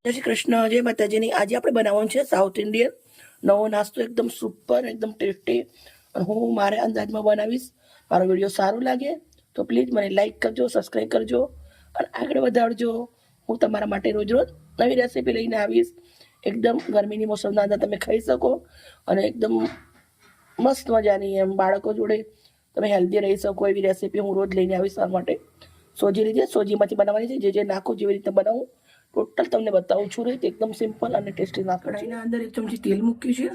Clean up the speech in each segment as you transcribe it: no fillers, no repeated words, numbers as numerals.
જય શ્રી કૃષ્ણ, જય માતાજીની. આજે આપણે બનાવવાનું છે સાઉથ ઇન્ડિયન નવો નાસ્તો, એકદમ સુપર, એકદમ ટેસ્ટી. અને હું મારા અંદાજમાં બનાવીશ. મારો વિડીયો સારો લાગે તો પ્લીઝ મને લાઈક કરજો, સબસ્ક્રાઈબ કરજો અને આગળ વધારજો. હું તમારા માટે રોજ રોજ નવી રેસીપી લઈને આવીશ. એકદમ ગરમીની મોસમના અંદર તમે ખાઈ શકો અને એકદમ મસ્ત મજાની એમ બાળકો જોડે તમે હેલ્ધી રહી શકો એવી રેસીપી હું રોજ લઈને આવીશ. આ માટે સોજી લીધે, સોજીમાંથી બનાવવાની છે. જે નાખો જેવી રીતે બનાવું ટોટલ તમને બતાવું છું. રીત એકદમ સિમ્પલ અને ટેસ્ટી નાસ્તો. કઢાઈના અંદર 1 ચમચી તેલ મૂક્યું છે,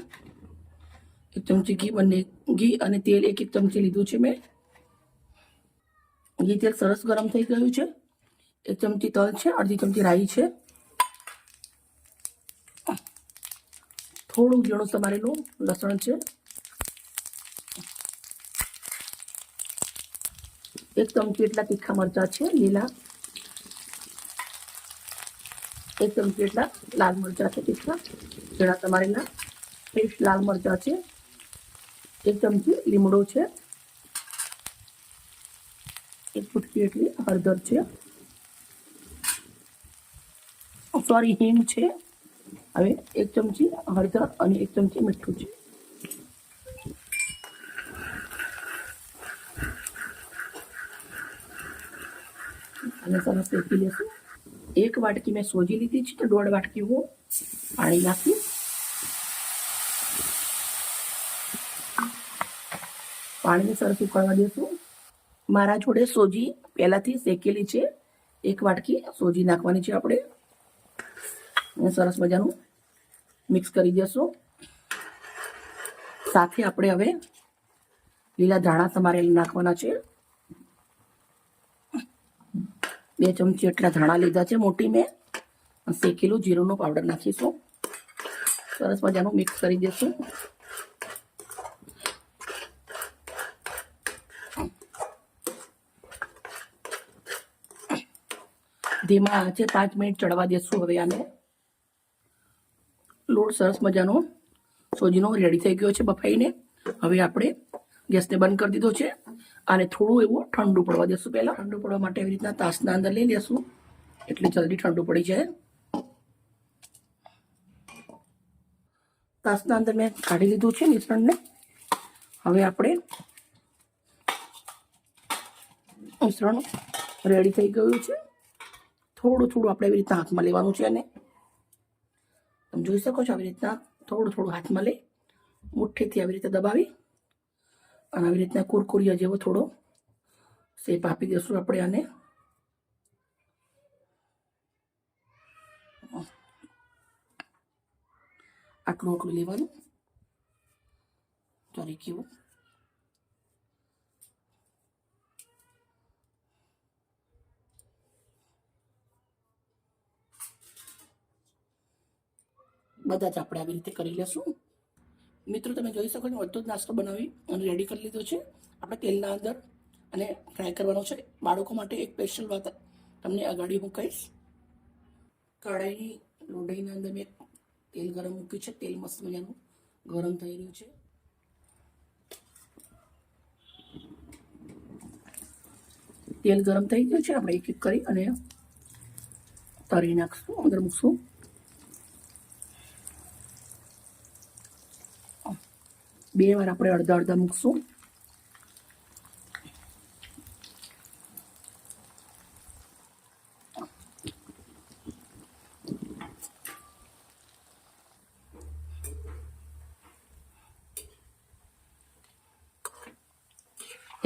1 ચમચી ઘી, બંને ઘી અને તેલ 1 ચમચી લીધું છે મેં. ઘી તેલ સરસ ગરમ થઈ ગયું છે. 1 ચમચી તલ છે, અડધી ચમચી રાઈ છે, થોડું ઝીણું સમારેલું લસણ છે, 1 ચમચી એટલા તીખા મરચાં છે લીલા, 1 ચમચી એટલા લાલ મરચાં છે તીખા ઝીણા સમારેલા, ફ્રેશ લાલ મરચાં છે, 1 ચમચી લીમડો છે, 1 ચૂટકી એટલી હળદર છે, સોરી હિંગ છે. હવે 1 ચમચી હળદર અને 1 ચમચી મીઠું છે. અને સરસ શેકી લેશું. 1 વાટકી મેં સોજી લીધી છે તો 1.5 વાટકી હું પાણી નાખીશ. પાણીને સરસ ઉકળવા દેશું. મારા જોડે સોજી પહેલાથી શેકેલી છે. 1 વાટકી સોજી નાખવાની છે આપણે અને સરસ મજાનું મિક્સ કરી દેશું. સાથે આપણે હવે લીલા ધાણા સમારેલા નાખવાના છે. 2 ચમચી એટલા ધાણા લીધા છે મોટી મેં. શેકેલું જીરુંનો પાવડર નાખીશું. સરસ મજાનું મિક્સ કરી દેશું. ધીમા આંચે 5 મિનિટ ચડવા દેશું. હવે આને લોટ સરસ મજાનો સોજીનો રેડી થઈ ગયો છે બફાઈને. હવે આપણે ગેસને બંધ કરી દીધો છે અને થોડું એવું ઠંડુ પડવા દેશું. પહેલાં ઠંડુ પડવા માટે એવી રીતના તાસના અંદર લઈ લેશું એટલે જલ્દી ઠંડુ પડી જાય. તાસના અંદર મેં કાઢી લીધું છે મિશ્રણને. હવે આપણે મિશ્રણ રેડી થઈ ગયું છે. થોડું થોડું આપણે એવી રીતના હાથમાં લેવાનું છે અને તમે જોઈ શકો છો આવી રીતના થોડું થોડું હાથમાં લઈ મુઠ્ઠીથી આવી રીતે દબાવી અને આવી રીતના કુરકુરિયા જેવો થોડો શેપ આપી દઈશું આપણે આને. આટલું આટલું લેવાનું. સોરી કેવું બધા જ આપણે આવી રીતે કરી લેશું. મિત્રો તમે જોઈ શકો છો બધો જ નાસ્તો બનાવી અને રેડી કરી લીધો છે આપણે તેલના અંદર અને ફ્રાય કરવાનો છે. બાળકો માટે એક સ્પેશિયલ વાત તમને આગળ હું કહીશ. કઢાઈની લોઢાઈના અંદર મેં તેલ ગરમ મૂક્યું છે. તેલ મસ્ત મજાનું ગરમ થઈ રહ્યું છે. તેલ ગરમ થઈ ગયું છે. આપણે એક એક કરી અને તળી નાખશું, અંદર મૂકશું. બે વાર આપણે અડધા અડધા મૂકશું.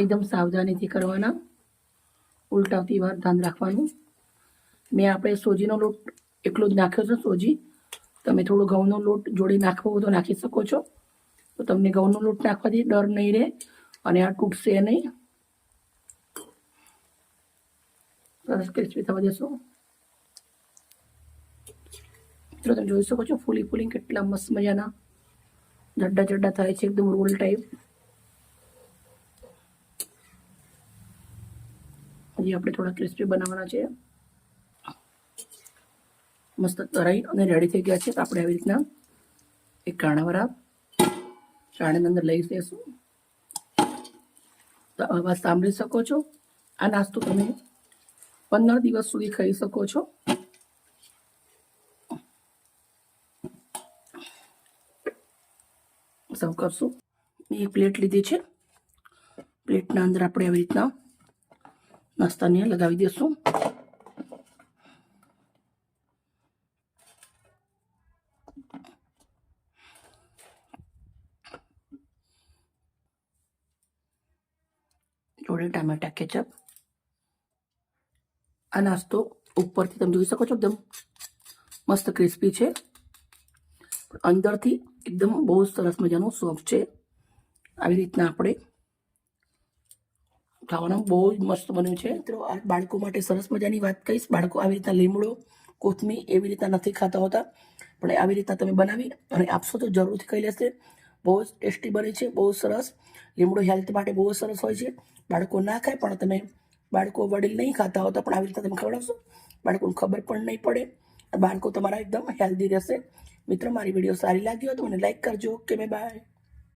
એકદમ સાવધાનીથી કરવાના, ઉલટાવતી વાર ધ્યાન રાખવાનું. મેં આપણે સોજીનો લોટ એકલો જ નાખ્યો છે. સોજી તમે થોડો ઘઉંનો લોટ જોડે નાખવો હોય તો નાખી શકો છો. તો તમને ઘઉંનો લોટ નાખવાથી ડર નહીં રહે અને આ તૂટશે નહીં. સરસ ક્રિસ્પી થવા દેશો. મિત્રો તમે જોઈ શકો છો ફૂલી ફૂલી કેટલા મસ્ત મજાના જડ્ડા જડ્ડા થાય છે, એકદમ રોલ ટાઈપ. હજી આપણે થોડા ક્રિસ્પી બનાવવાના છે. મસ્ત તરાઈ અને રેડી થઈ ગયા છે. તો આપણે આવી રીતના એક કાણાવાળા ચાણીની અંદર લઈ જઈશું. તો અવાજ સાંભળી શકો છો. આ નાસ્તો તમે 15 દિવસ સુધી ખાઈ શકો છો. સર્વ કરશું. મેં એક પ્લેટ લીધી છે. પ્લેટના અંદર આપણે આવી રીતના નાસ્તાને લગાવી દઈશું. જોડે ટામેટા કેચઅપ. આ નાસ્તો ઉપરથી તમે જોઈ શકો છો એકદમ મસ્ત ક્રિસ્પી છે, અંદરથી એકદમ બહુ સરસ મજાનું સોફ્ટ છે. આવી રીતના આપણે ખાવાનું બહુ જ મસ્ત બન્યું છે. મિત્રો આ બાળકો માટે સરસ મજાની વાત કહીશ. બાળકો આવી રીતના લીમડો, કોથમીર એવી રીતના નથી ખાતા હોતા, પણ આવી રીતના તમે બનાવી અને આપશો તો જરૂરથી ખાઈ લેશે. બહુ જ ટેસ્ટી બને છે, બહુ સરસ. લીમડો હેલ્થ માટે બહુ સરસ હોય છે. બાળકો ના ખાય, પણ તમે બાળકો વડીલ નહીં ખાતા હોતા પણ આવી રીતે તમે ખવડાવશો, બાળકોને ખબર પણ નહીં પડે. બાળકો તમારા એકદમ હેલ્ધી રહેશે. મિત્રો મારી વિડીયો સારી લાગી હોય તો મને લાઈક કરજો. Okay, by.